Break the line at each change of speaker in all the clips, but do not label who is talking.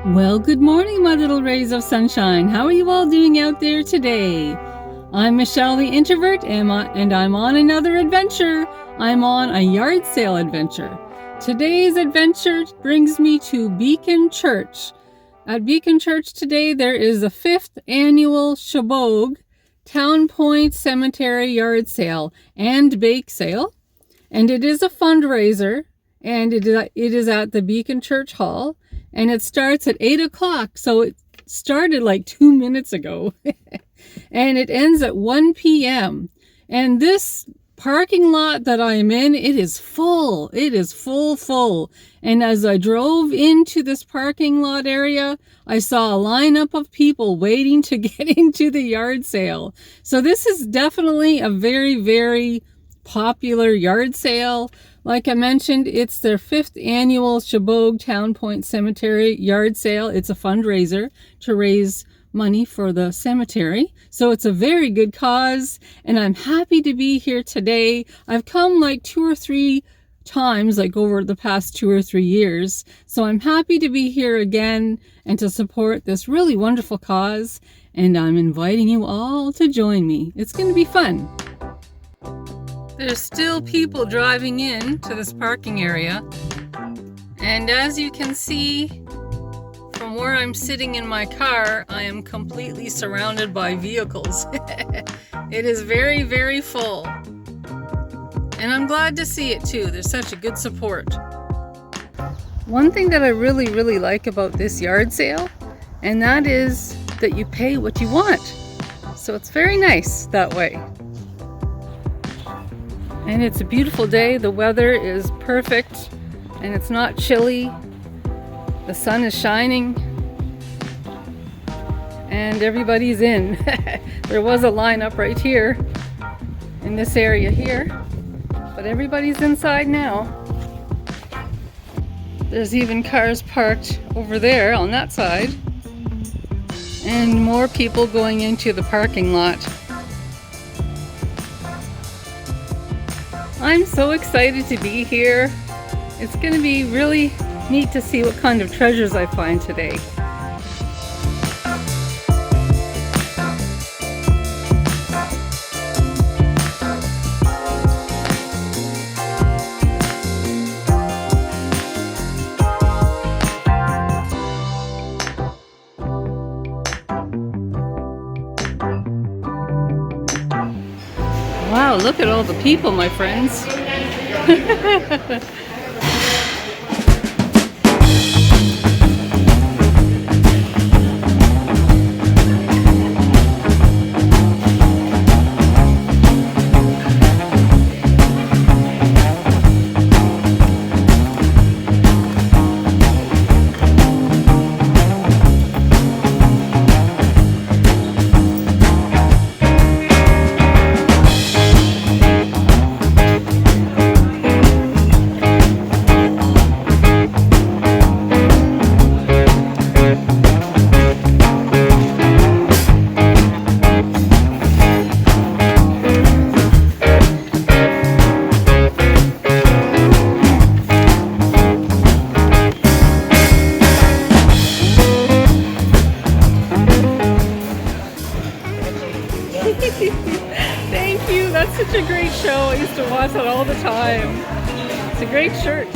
Well, good morning, my little rays of sunshine. How are you all doing out there today? I'm Michelle the Introvert, and I'm on another adventure. I'm on a yard sale adventure. Today's adventure brings me to Beacon Church. At Beacon Church today, there is the 5th annual Chebogue Cemetery yard sale and bake sale. And it is a fundraiser, and it is at the Beacon Church Hall. And it starts at 8 o'clock, so it started like 2 minutes ago. And it ends at 1 p.m. And this parking lot that I'm in, it is full. It is full. And as I drove into this parking lot area, I saw a lineup of people waiting to get into the yard sale. So this is definitely a very, very popular yard sale. Like I mentioned, it's their 5th annual Chebogue Cemetery yard sale. It's a fundraiser to raise money for the cemetery. So it's a very good cause, and I'm happy to be here today. I've come like 2 or 3 times, like over the past 2 or 3 years. So I'm happy to be here again and to support this really wonderful cause. And I'm inviting you all to join me. It's going to be fun. There's still people driving in to this parking area, and as you can see from where I'm sitting in my car, I am completely surrounded by vehicles. It is very, very full, and I'm glad to see it too. There's such a good support. One thing that I really, really like about this yard sale, and that is that you pay what you want. So it's very nice that way. And it's a beautiful day. The weather is perfect and it's not chilly. The sun is shining and everybody's in. There was a lineup right here in this area here, but everybody's inside now. There's even cars parked over there on that side and more people going into the parking lot. I'm so excited to be here. It's going to be really neat to see what kind of treasures I find today. Wow, look at all the people, my friends. Thank you. That's such a great show. I used to watch it all the time. It's a great shirt.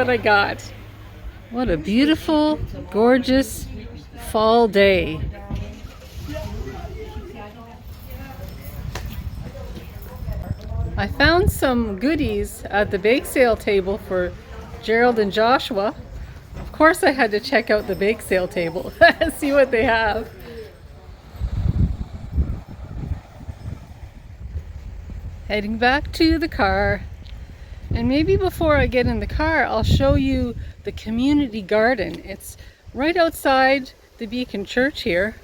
what I got. What a beautiful, gorgeous fall day. I found some goodies at the bake sale table for Gerald and Joshua. Of course I had to check out the bake sale table, see what they have. Heading back to the car. And maybe before I get in the car, I'll show you the community garden. It's right outside the Beacon Church here.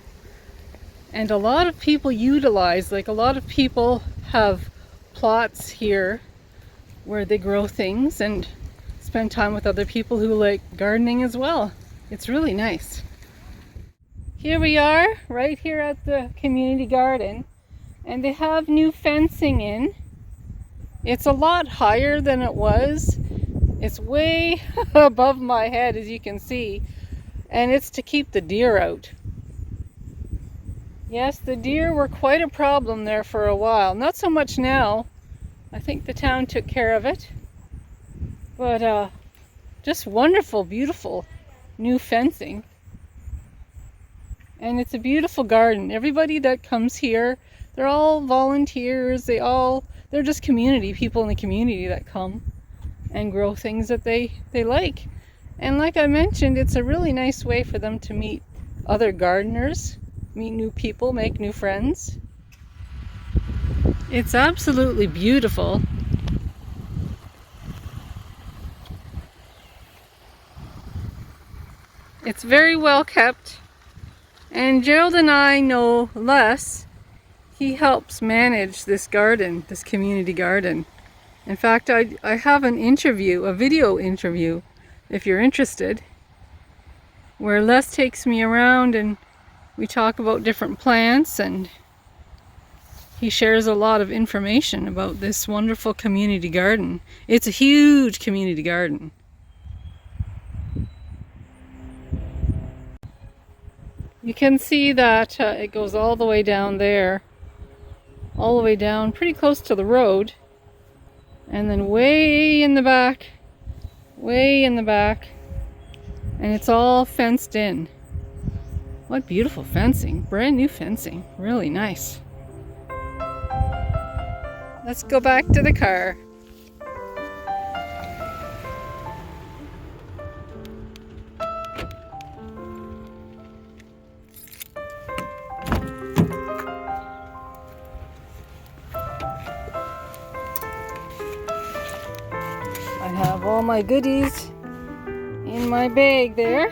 And a lot of people utilize, like a lot of people have plots here where they grow things and spend time with other people who like gardening as well. It's really nice. Here we are, right here at the community garden. And they have new fencing in. It's a lot higher than it was. It's way above my head, as you can see. And it's to keep the deer out. Yes, the deer were quite a problem there for a while. Not so much now. I think the town took care of it. But just wonderful, beautiful new fencing. And it's a beautiful garden. Everybody that comes here, they're all volunteers. They're just community, people in the community that come and grow things that they like. And like I mentioned, it's a really nice way for them to meet other gardeners, meet new people, make new friends. It's absolutely beautiful. It's very well kept. And Gerald and I know Les. He helps manage this garden, this community garden. In fact, I have an interview, a video interview, if you're interested, where Les takes me around and we talk about different plants, and he shares a lot of information about this wonderful community garden. It's a huge community garden. You can see that it goes all the way down there. All the way down, pretty close to the road. And then way in the back, and it's all fenced in. What beautiful fencing, brand new fencing, really nice. Let's go back to the car. I have all my goodies in my bag there.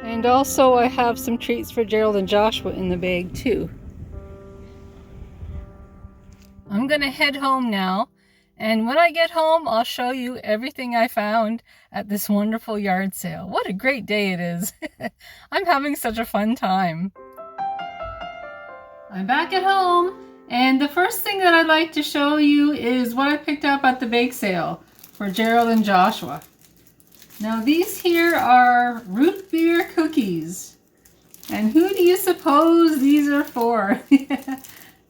And also I have some treats for Gerald and Joshua in the bag too. I'm gonna head home now, and when I get home I'll show you everything I found at this wonderful yard sale. What a great day it is. I'm having such a fun time. I'm back at home, and the first thing that I'd like to show you is what I picked up at the bake sale for Gerald and Joshua. Now these here are root beer cookies. And who do you suppose these are for?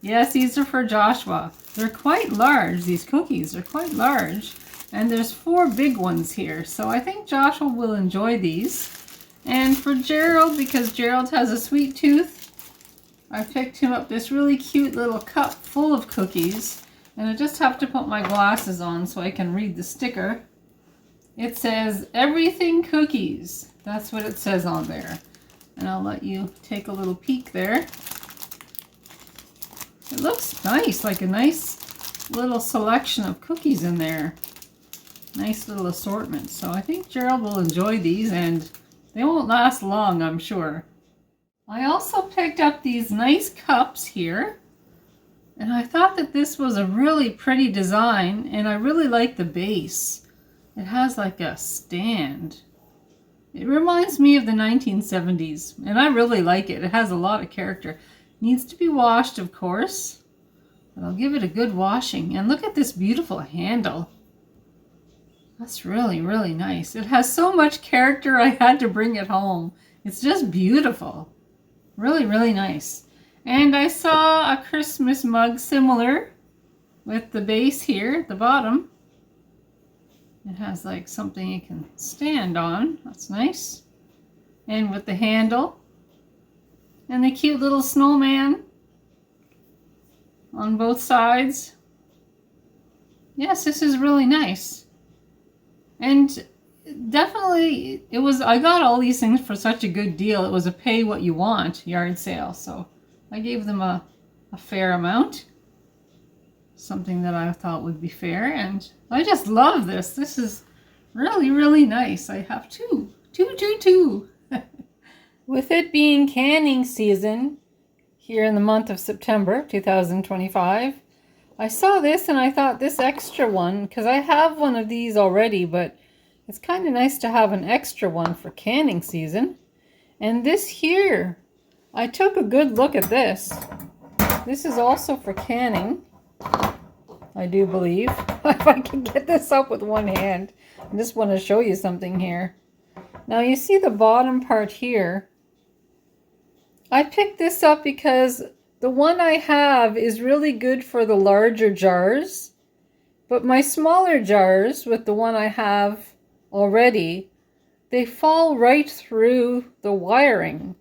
Yes, these are for Joshua. They're quite large, these cookies are quite large. And there's 4 big ones here, so I think Joshua will enjoy these. And for Gerald, because Gerald has a sweet tooth, I picked him up this really cute little cup full of cookies. And I just have to put my glasses on so I can read the sticker. It says, "Everything Cookies." That's what it says on there. And I'll let you take a little peek there. It looks nice, like a nice little selection of cookies in there. Nice little assortment. So I think Gerald will enjoy these, and they won't last long, I'm sure. I also picked up these nice cups here. And I thought that this was a really pretty design, and I really like the base. It has like a stand. It reminds me of the 1970s, and I really like it. It has a lot of character. Needs to be washed, of course, but I'll give it a good washing. And look at this beautiful handle. That's really, really nice. It has so much character, I had to bring it home. It's just beautiful. Really, really nice. And I saw a Christmas mug similar with the base here at the bottom. It has like something you can stand on. That's nice. And with the handle. And the cute little snowman on both sides. Yes, this is really nice. And definitely, I got all these things for such a good deal. It was a pay what you want yard sale. So I gave them a fair amount. Something that I thought would be fair. And I just love this. This is really, really nice. I have two. With it being canning season here in the month of September 2025, I saw this and I thought this extra one, because I have one of these already, but it's kind of nice to have an extra one for canning season. And this here, I took a good look at this. This is also for canning, I do believe. If I can get this up with one hand. I just want to show you something here. Now you see the bottom part here. I picked this up because the one I have is really good for the larger jars, but my smaller jars with the one I have already, they fall right through the wiring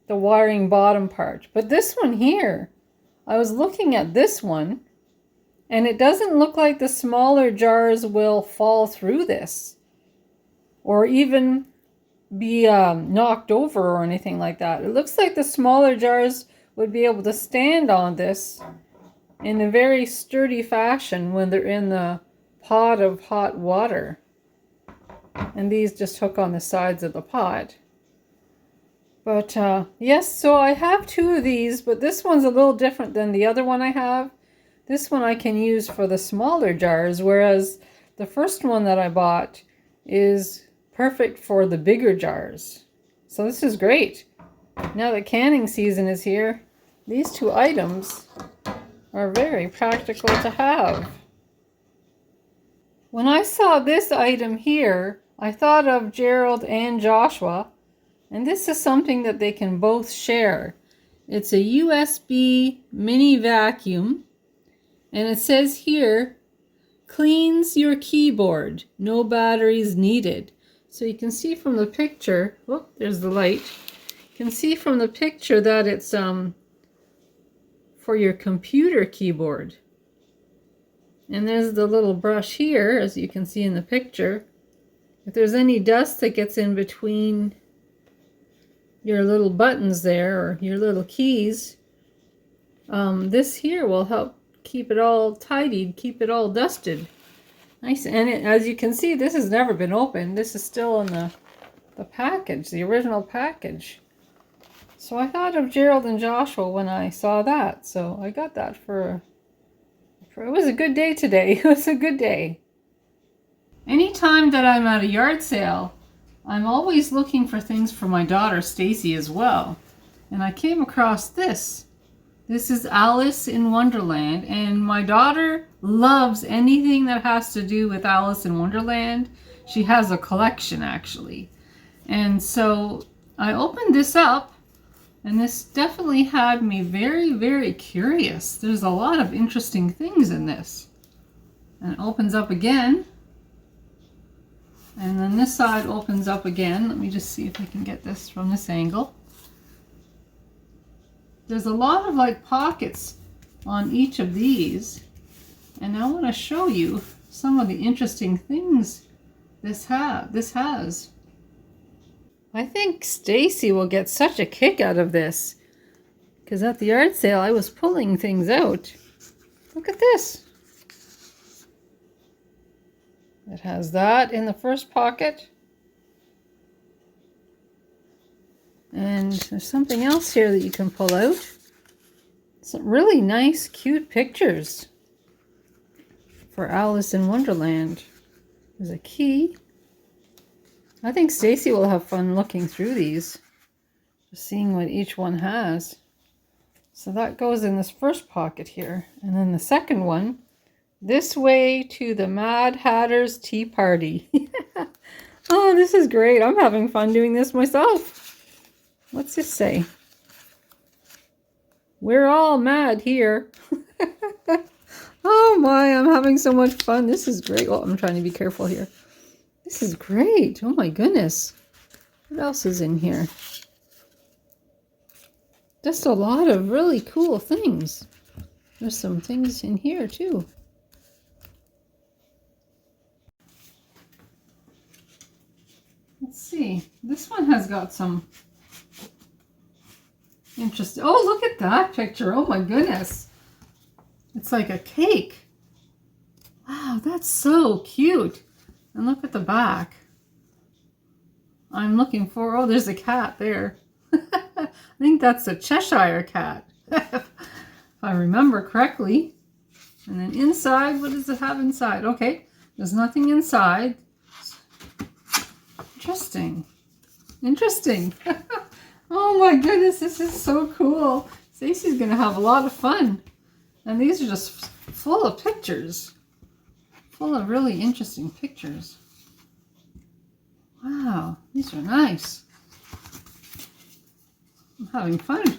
bottom part. But this one here, I was looking at this one, and it doesn't look like the smaller jars will fall through this, or even be knocked over or anything like that. It looks like the smaller jars would be able to stand on this in a very sturdy fashion when they're in the pot of hot water. And these just hook on the sides of the pot. But yes, so I have two of these, but this one's a little different than the other one I have. This one I can use for the smaller jars, whereas the first one that I bought is perfect for the bigger jars. So this is great. Now that canning season is here, these two items are very practical to have. When I saw this item here, I thought of Gerald and Joshua, and this is something that they can both share. It's a USB mini vacuum, and it says here, cleans your keyboard, no batteries needed. So you can see from the picture, oh, there's the light. You can see from the picture that it's for your computer keyboard. And there's the little brush here, as you can see in the picture. If there's any dust that gets in between your little buttons there, or your little keys, this here will help keep it all tidied, keep it all dusted. Nice. And as you can see, this has never been opened. This is still in the package, the original package. So I thought of Gerald and Joshua when I saw that. So I got that for it was a good day today. It was a good day. Anytime that I'm at a yard sale, I'm always looking for things for my daughter Stacy as well. And I came across this. This is Alice in Wonderland, and my daughter loves anything that has to do with Alice in Wonderland. She has a collection, actually. And so I opened this up, and this definitely had me very, very curious. There's a lot of interesting things in this. And it opens up again. And then this side opens up again. Let me just see if I can get this from this angle. There's a lot of like pockets on each of these, and I want to show you some of the interesting things this has. I think Stacy will get such a kick out of this, because at the yard sale I was pulling things out. Look at this. It has that in the first pocket. And there's something else here that you can pull out. Some really nice, cute pictures for Alice in Wonderland. There's a key. I think Stacy will have fun looking through these, just seeing what each one has. So that goes in this first pocket here. And then the second one, This Way to the Mad Hatter's Tea Party. Oh, this is great. I'm having fun doing this myself. What's this say? We're all mad here. Oh my, I'm having so much fun. This is great. Oh, I'm trying to be careful here. This is great. Oh my goodness. What else is in here? Just a lot of really cool things. There's some things in here too. Let's see. This one has got some interesting. Oh, look at that picture. Oh my goodness. It's like a cake. Wow, that's so cute. And look at the back. I'm looking for, oh, there's a cat there. I think that's a Cheshire cat, if I remember correctly. And then inside, what does it have inside? Okay, there's nothing inside. Interesting. Interesting. Oh my goodness, this is so cool. Stacey's gonna have a lot of fun. And these are just full of pictures. Full of really interesting pictures. Wow, these are nice. I'm having fun.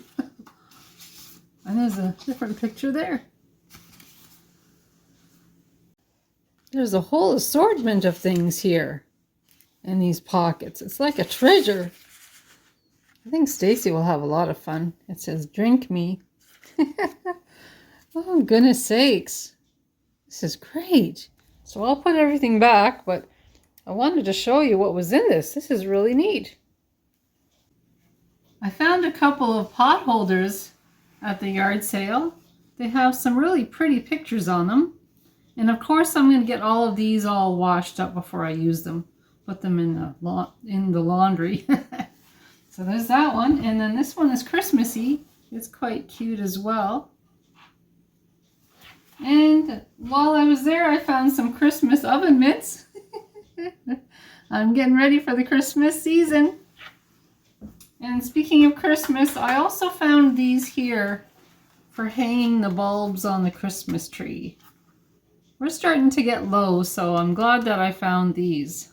And there's a different picture there. There's a whole assortment of things here in these pockets. It's like a treasure. I think Stacey will have a lot of fun. It says, drink me. Oh, goodness sakes. This is great. So I'll put everything back, but I wanted to show you what was in this. This is really neat. I found a couple of pot holders at the yard sale. They have some really pretty pictures on them. And of course I'm going to get all of these all washed up before I use them. Put them in the laundry. So there's that one. And then this one is Christmassy. It's quite cute as well. And while I was there, I found some Christmas oven mitts. I'm getting ready for the Christmas season. And speaking of Christmas, I also found these here for hanging the bulbs on the Christmas tree. We're starting to get low, so I'm glad that I found these.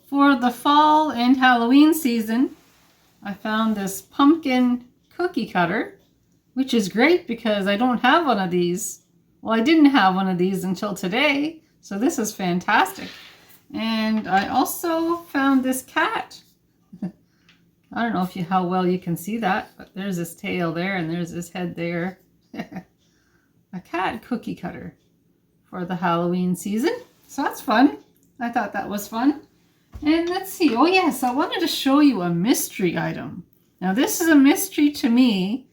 For the fall and Halloween season, I found this pumpkin cookie cutter, which is great because I don't have one of these. Well, I didn't have one of these until today, so this is fantastic. And I also found this cat. I don't know how well you can see that, but there's his tail there and there's his head there. A cat cookie cutter for the Halloween season. So that's fun. I thought that was fun. And let's see. Oh yes, I wanted to show you a mystery item. Now this is a mystery to me,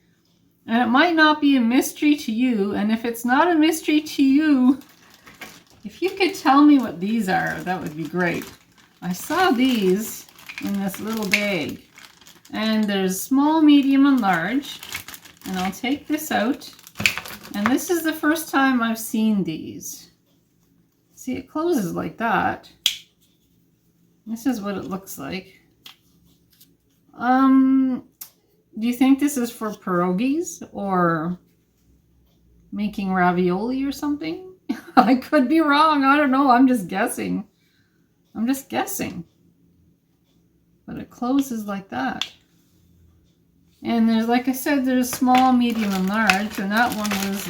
and it might not be a mystery to you. And if it's not a mystery to you, if you could tell me what these are, that would be great. I saw these in this little bag. And there's small, medium, and large. And I'll take this out. And this is the first time I've seen these. See, it closes like that. This is what it looks like. Do you think this is for pierogies or making ravioli or something? I could be wrong. I don't know. I'm just guessing. I'm just guessing. But it closes like that. And there's, like I said, there's small, medium, and large. And that one was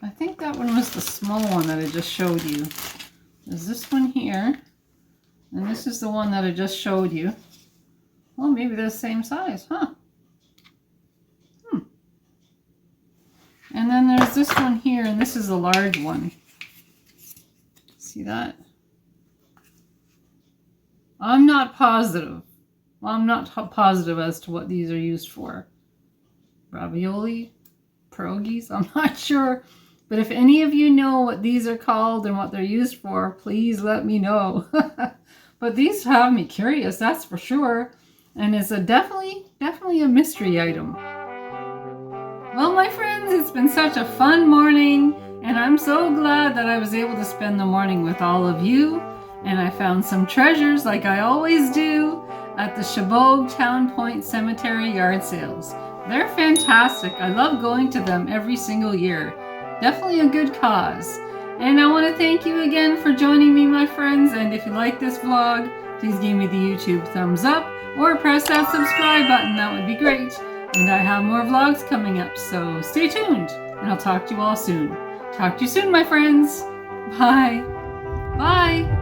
I think that one was the small one that I just showed you. There's this one here. And this is the one that I just showed you. Well, maybe they're the same size, huh? And then there's this one here, and this is a large one. See that? I'm not positive. Well, I'm not positive as to what these are used for. Ravioli? Pierogies? I'm not sure. But if any of you know what these are called and what they're used for, please let me know. But these have me curious, that's for sure. And it's definitely a mystery item. Well, my friends, it's been such a fun morning. And I'm so glad that I was able to spend the morning with all of you. And I found some treasures, like I always do, at the Chebogue Town Point Cemetery yard sales. They're fantastic. I love going to them every single year. Definitely a good cause. And I want to thank you again for joining me, my friends. And if you like this vlog, please give me the YouTube thumbs up or press that subscribe button. That would be great. And I have more vlogs coming up, so stay tuned. And I'll talk to you all soon. Talk to you soon, my friends. Bye. Bye.